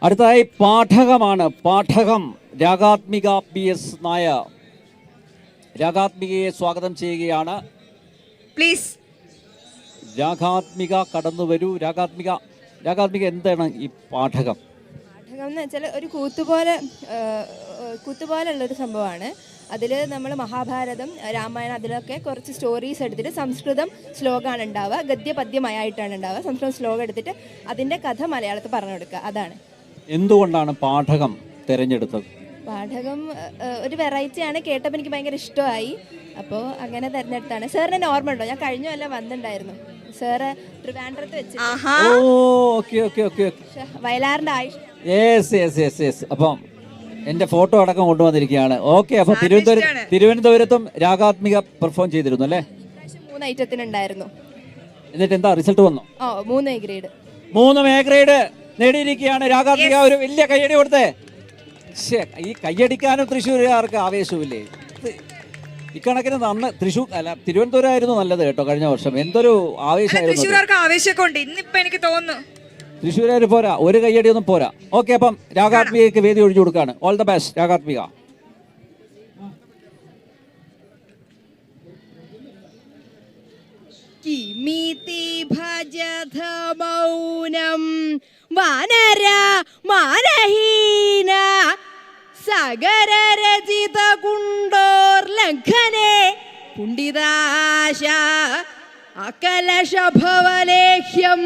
അടുത്തതായി പാഠകമാണ്. പാഠകം രാഗാത്മിക PS നായർ. രാഗാത്മികയെ സ്വാഗതം ചെയ്യുകയാണ്. പ്ലീസ് രാഗാത്മിക കടന്നു വരൂ. രാഗാത്മിക എന്താണ് ഈ പാഠകം? പാഠകം എന്ന് വെച്ചാൽ ഒരു കൂത്തുപോലുള്ളൊരു സംഭവമാണ്. അതിൽ നമ്മൾ മഹാഭാരതം, രാമായണം അതിലൊക്കെ കുറച്ച് സ്റ്റോറീസ് എടുത്തിട്ട് സംസ്കൃതം ശ്ലോകമാണ് ഉണ്ടാവുക, ഗദ്യപദ്യമായിട്ടാണ് ഉണ്ടാവുക. സംസ്കൃതം ശ്ലോകം എടുത്തിട്ട് അതിൻ്റെ കഥ മലയാളത്തിൽ പറഞ്ഞു കൊടുക്കുക. അതാണ്. എന്തുകൊണ്ടാണ് പാഠകം തിരഞ്ഞെടുത്തത്? പാഠകം ഒരു വെറൈറ്റിയാണ്. കേട്ടപ്പോൾ എനിക്ക് ഭയങ്കര ഇഷ്ടമായി. അപ്പോൾ അങ്ങനെ തിരഞ്ഞെടുത്താണ്. സാറിന് എന്നെ ഓർമ്മ ഉണ്ടോ? ഞാൻ കഴിഞ്ഞ കൊല്ലം വന്നിട്ടുണ്ടായിരുന്നു. സാറ് ട്രിവാൻഡ്രത്ത് വെച്ച് വയലാറിൻ്റെ യെസ്. അപ്പം എന്റെ ഫോട്ടോ അടക്കം കൊണ്ടുവന്നിരിക്കുകയാണ്. ഓക്കെ, അപ്പൊ തിരുവനന്തപുരത്തും രാഗാത്മിക പെർഫോം ചെയ്തിരുന്നു അല്ലേ? 3 ഐറ്റത്തിനുണ്ടായിരുന്നു. എന്നിട്ട് എന്താ റിസൾട്ട് വന്നു? 3 A ഗ്രേഡ്. 3 A ഗ്രേഡ് നേടിയിരിക്കുകയാണ് രാഗാത്മിക. ഒരു വലിയ കയ്യടി കൊടുത്തേ. ഈ കയ്യടിക്കാനും തൃശ്ശൂരുകാർക്ക് ആവേശമില്ലേ? ഇക്കണക്കിന് നന്ന് തിരുവനന്തപുരം ആയിരുന്നു നല്ലത് കേട്ടോ കഴിഞ്ഞ വർഷം. എന്തൊരു ആവേശമായിരുന്നു. തൃശ്ശൂരുകാർ പോരാ, ഒരു കയ്യടി ഒന്നും പോരാ. ഓക്കെ, അപ്പം രാഗാത്മികയ്ക്ക് വേദി ഒഴിഞ്ഞു കൊടുക്കാണ്. All the best Ragatmika. കിമിതി ഭജത മൗനം വാനര മാനഹീന സഗരരചിത കുണ്ടോർലംഘനേ പുണ്ഡിതാശ അകലശഭവലേഹ്യം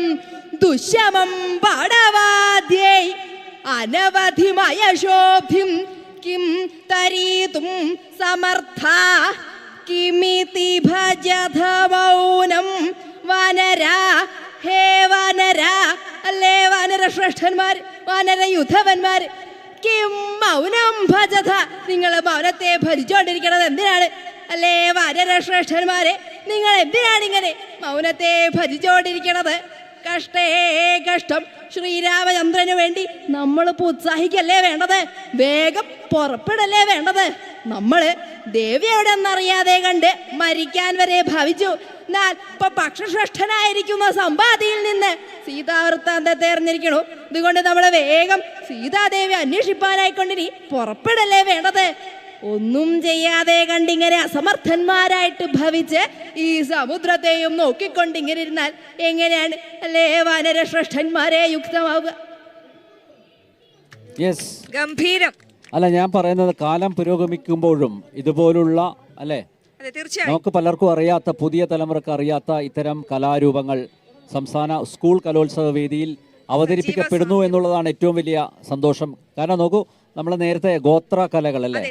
ദുശ്യമം പാടവാദ്യൈ അനവധിമയശോഭിം കിം തരീതും സമർത്ഥ കിമിതി ഭജത മൗനം വാനര. ഹേ വാനര, അല്ലേ വാനര ശ്രേഷ്ഠന്മാർ, വാനര യുദ്ധവന്മാർ, കിം മൗനം ഭജത, നിങ്ങൾ മൗനത്തെ ഭജിച്ചോണ്ടിരിക്കണത് എന്തിനാണ്? അല്ലേ വാനര ശ്രേഷ്ഠന്മാരെ, നിങ്ങൾ എന്തിനാണ് ഇങ്ങനെ മൗനത്തെ ഭജിച്ചോണ്ടിരിക്കണത്? കഷ്ടേ കഷ്ടം. ശ്രീരാമചന്ദ്രന് വേണ്ടി നമ്മളിപ്പോൾ ഉത്സാഹിക്കല്ലേ വേണ്ടത്? വേഗം പുറപ്പെടല്ലേ വേണ്ടത്? നമ്മള് ദേവി എവിടെന്നറിയാതെ കണ്ട് മരിക്കാൻ വരെ ഭാവിച്ചു. എന്നാൽ ഇപ്പൊ പക്ഷശ്രേഷ്ഠനായിരിക്കുന്ന സമ്പാദിയിൽ നിന്ന് സീതാവൃത്താന്തത്തെ അറിഞ്ഞിരിക്കണു. ഇതുകൊണ്ട് നമ്മള് വേഗം സീതാദേവി അന്വേഷിപ്പാനായിക്കൊണ്ടിനി പുറപ്പെടല്ലേ വേണ്ടത്? ഒന്നും ചെയ്യാതെ കണ്ടിങ്ങനെ അസമർത്ഥന്മാരായിട്ട് ഭവിച്ച് ഈ സമുദ്രത്തെയും നോക്കിക്കൊണ്ടിങ്ങനെ ഇരുന്നാൽ എങ്ങനെയാണ് അല്ലേ വാനര ശ്രേഷ്ഠന്മാരെ യുക്തമാവുക? ഗംഭീരം. അല്ല, ഞാൻ പറയുന്നത് കാലം പുരോഗമിക്കുമ്പോഴും ഇതുപോലുള്ള അല്ലേ, നമുക്ക് പലർക്കും അറിയാത്ത, പുതിയ തലമുറക്ക് അറിയാത്ത ഇത്തരം കലാരൂപങ്ങൾ സംസ്ഥാന സ്കൂൾ കലോത്സവ വേദിയിൽ അവതരിപ്പിക്കപ്പെടുന്നു എന്നുള്ളതാണ് ഏറ്റവും വലിയ സന്തോഷം. കാരണം നോക്കൂ, നമ്മൾ നേരത്തെ ഗോത്ര കലകൾ അല്ലേ,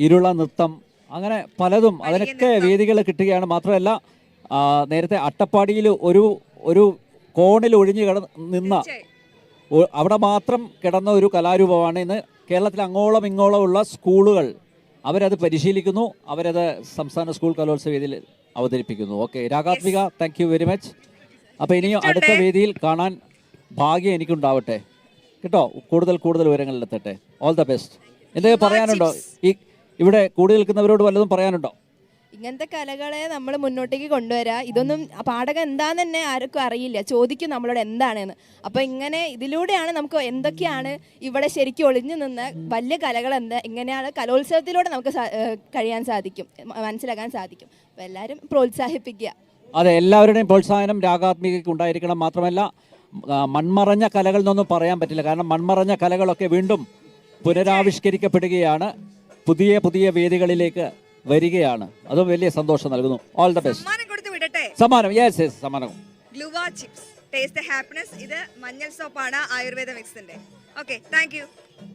ഇരുള നൃത്തം, അങ്ങനെ പലതും അതിനൊക്കെ വേദികൾ കിട്ടുകയാണ്. മാത്രമല്ല നേരത്തെ അട്ടപ്പാടിയിൽ ഒരു കോണിൽ ഒഴിഞ്ഞു നിന്ന അവിടെ മാത്രം കിടന്ന ഒരു കലാരൂപമാണ് ഇന്ന് കേരളത്തിൽ അങ്ങോളം ഇങ്ങോളം ഉള്ള സ്കൂളുകൾ അവരത് പരിശീലിക്കുന്നു, അവരത് സംസ്ഥാന സ്കൂൾ കലോത്സവ വേദിയിൽ അവതരിപ്പിക്കുന്നു. Okay Ragatmika, thank you very much. അപ്പോൾ ഇനിയും അടുത്ത വേദിയിൽ കാണാൻ ഭാഗ്യം എനിക്കുണ്ടാവട്ടെ കേട്ടോ. കൂടുതൽ വിവരങ്ങളിലെത്തട്ടെ. All the best. എന്തെങ്കിലും പറയാനുണ്ടോ? ഇവിടെ കൂടി നിൽക്കുന്നവരോട് വല്ലതും പറയാനുണ്ടോ? ഇങ്ങനത്തെ കലകളെ നമ്മൾ മുന്നോട്ടേക്ക് കൊണ്ടുവരാ. ഇതൊന്നും പാഠകം എന്താന്ന് തന്നെ ആർക്കും അറിയില്ല. ചോദിക്കും നമ്മളോട് എന്താണെന്ന്. അപ്പോൾ ഇങ്ങനെ ഇതിലൂടെയാണ് നമുക്ക് എന്തൊക്കെയാണ് ഇവിടെ ശരിക്കും ഒളിഞ്ഞു നിന്ന് വലിയ കലകൾ എങ്ങനെയാണ് കലോത്സവത്തിലൂടെ നമുക്ക് കഴിയാൻ സാധിക്കും, മനസ്സിലാക്കാൻ സാധിക്കും. അപ്പോൾ എല്ലാവരും പ്രോത്സാഹിപ്പിക്കുക. അതെ, എല്ലാവരുടെയും പ്രോത്സാഹനം രാഗാത്മികയ്ക്ക് ഉണ്ടായിരിക്കണം. മാത്രമല്ല മൺമറഞ്ഞ കലകൾ എന്നൊന്നും പറയാൻ പറ്റില്ല. കാരണം മൺമറഞ്ഞ കലകളൊക്കെ വീണ്ടും പുനരാവിഷ്കരിക്കപ്പെടുകയാണ്, പുതിയ വേദികളിലേക്ക് വരികയാണ്. അതും വലിയ സന്തോഷം നൽകുന്നു. All the best. സമ്മാനം സമ്മാനം ഗ്ലുവ ചിപ്സ് ടേസ്റ്റ് ഹാപ്പിനെസ്. ഇത് മഞ്ഞൾ സോപ്പാണ്, ആയുർവേദ മിക്സിന്റെ. Okay, thank U.